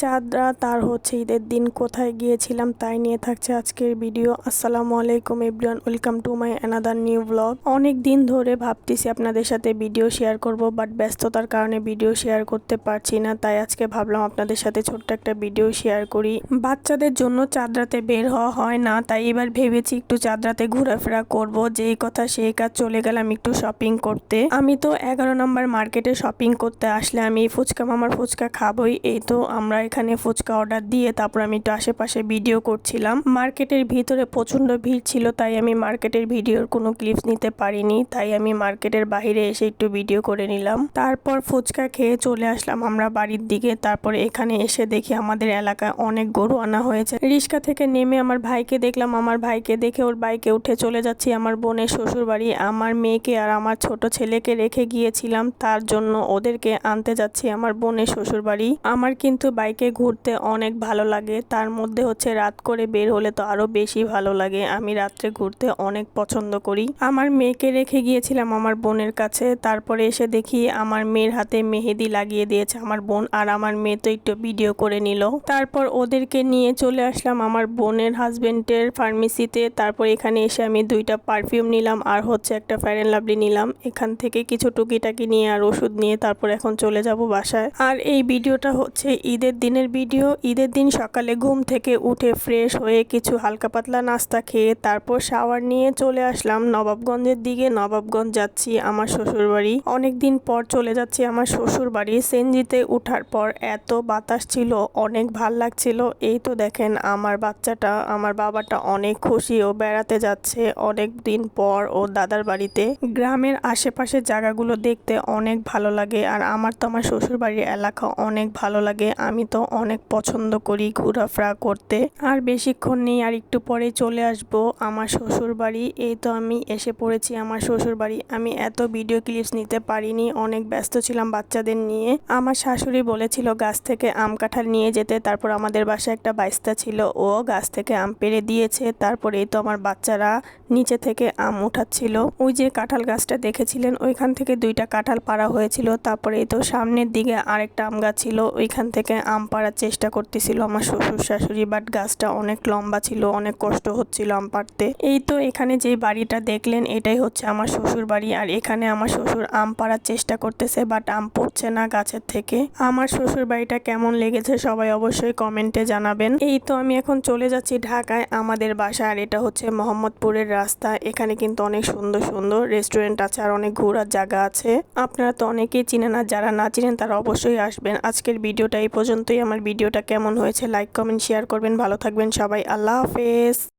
চাঁদ রাত আর হচ্ছে ঈদের দিন কোথায় গিয়েছিলাম তাই নিয়ে থাকছে আজকের ভিডিও। আসসালামু আলাইকুম everyone, welcome to my another new blog. অনেক দিন ধরে ভাবতেছি আপনাদের সাথে ভিডিও শেয়ার করব, বাট ব্যস্ততার কারণে ভিডিও শেয়ার করতে পারছি না। তাই আজকে ভাবলাম আপনাদের সাথে ছোট্ট একটা ভিডিও শেয়ার করি। বাচ্চাদের জন্য চাঁদ রাতে বের হওয়া হয় না, তাই এবার ভেবেছি একটু চাঁদ রাতে ঘোরাফেরা করব। যেই কথা সেই কাজ, চলে গেলাম একটু শপিং করতে। আমি তো 11 নম্বর মার্কেটে শপিং করতে আসলে আমি ফুচকা মামার ফুচকা খাবই। এই তো আমরা এখানে ফুচকা অর্ডার দিয়ে তারপর আমি একটু আশেপাশে ভিডিও করছিলাম। মার্কেটের ভিতরে প্রচন্ড ভিড় ছিল, তাই আমি মার্কেটের ভিডিওর কোনো ক্লিপস নিতে পারিনি। তাই আমি মার্কেটের বাইরে এসে একটু ভিডিও করে নিলাম। তারপর ফুচকা খেয়ে চলে আসলাম আমরা বাড়ির দিকে। তারপরে এখানে এসে দেখি আমাদের এলাকায় অনেক গরু আনা হয়েছে। রিক্সা থেকে নেমে আমার ভাইকে দেখলাম, আমার ভাইকে দেখে ওর বাইকে উঠে চলে যাচ্ছি আমার বোনের শ্বশুর বাড়ি। আমার মেয়েকে আর আমার ছোট ছেলেকে রেখে গিয়েছিলাম, তার জন্য ওদেরকে আনতে যাচ্ছি আমার বোনের শ্বশুর বাড়ি। আমার কিন্তু বাইকে ঘুরতে অনেক ভালো লাগে, তার মধ্যে হচ্ছে রাত করে বের হলে তো আরো বেশি ভালো লাগে। আমি রাত্রে ঘুরতে অনেক পছন্দ করি। আমার মেয়েকে রেখে গিয়েছিলাম আমার বোনের কাছে। তারপরে এসে দেখি আমার মেয়ের হাতে মেহেদি লাগিয়ে দিয়েছে আমার বোন, আর আমার মেয়ে তো একটু ভিডিও করে নিল। তারপর ওদেরকে নিয়ে চলে আসলাম আমার বোনের হাজবেন্ডের ফার্মেসিতে। তারপর এখানে এসে আমি 2টা পারফিউম নিলাম আর হচ্ছে একটা ফেয়ার অ্যান্ড লাভলি নিলাম। এখান থেকে কিছু টুকিটাকি নিয়ে আর ওষুধ নিয়ে তারপর এখন চলে যাব বাসায়। আর এই ভিডিওটা হচ্ছে ঈদের দিনের ভিডিও। ঈদের দিন সকালে ঘুম থেকে উঠে ফ্রেশ হয়ে কিছু হালকা পাতলা নাস্তা খেয়ে তারপর শাওয়ার নিয়ে চলে আসলাম নবাবগঞ্জের দিকে। নবাবগঞ্জ যাচ্ছি আমার শ্বশুর বাড়ি। অনেকদিন পর চলে যাচ্ছি আমার শ্বশুর বাড়ি। সিএনজিতে ওঠার পর এত বাতাস ছিল, অনেক ভাল লাগছিল। এই তো দেখেন আমার বাচ্চাটা, আমার বাবাটা অনেক খুশি, ও বেড়াতে যাচ্ছে অনেক দিন পর ও দাদার বাড়িতে। গ্রামের আশেপাশের জায়গাগুলো দেখতে অনেক ভালো লাগে, আর আমার তো আমার শ্বশুর বাড়ির এলাকা অনেক ভালো লাগে। আমি তো অনেক পছন্দ করি ঘোরাফেরা করতে। আর বেশিক্ষণ নেই, আর একটু পরে চলে আসব আমার শ্বশুর বাড়ি। এই তো আমি এসে পড়েছি আমার শ্বশুর বাড়ি। আমি এত ভিডিও ক্লিপস নিতে পারিনি, অনেক ব্যস্ত ছিলাম বাচ্চাদের নিয়ে। আমার শাশুড়ি বলেছিল গাছ থেকে আম কাঁঠাল নিয়ে যেতে। তারপর আমাদের বাসায় একটা বাইস্তা ছিল, ও গাছ থেকে আম পেড়ে দিয়েছে। তারপরে এই তো আমার বাচ্চারা নিচে থেকে আম উঠাচ্ছিল। ওই যে কাঁঠাল গাছটা দেখেছিলেন, ওইখান থেকে 2টা কাঁঠাল পাড়া হয়েছিল। তারপরে এই তো সামনের দিকে আরেকটা আম গাছ ছিল, ওইখান থেকে আম পাড়ার চেষ্টা করতেছিল আমার শ্বশুর শাশুড়ি, বাট গাছটা অনেক লম্বা ছিল, অনেক কষ্ট হচ্ছিল আম পাড়তে। এই তো এখানে যে বাড়িটা দেখলেন এটাই হচ্ছে আমার শ্বশুর বাড়ি, আর এখানে আমার শ্বশুর আম পাড়ার চেষ্টা করতেছে, বাট আম পড়ছে না গাছের থেকে। আমার শ্বশুর বাড়িটা কেমন লেগেছে সবাই অবশ্যই কমেন্টে জানাবেন। এই তো আমি এখন চলে যাচ্ছি ঢাকায় আমাদের বাসা, আর এটা হচ্ছে মোহাম্মদপুরের রাস্তা। এখানে কিন্তু অনেক সুন্দর সুন্দর রেস্টুরেন্ট আছে আর অনেক ঘোরার জায়গা আছে। আপনারা তো অনেকেই চিনেন, আর যারা না চিনেন তারা অবশ্যই আসবেন। আজকের ভিডিওটা এই পর্যন্তই। আমার ভিডিওটা কেমন হয়েছে লাইক কমেন্ট শেয়ার করবেন। ভালো থাকবেন সবাই, আল্লাহ হাফেজ।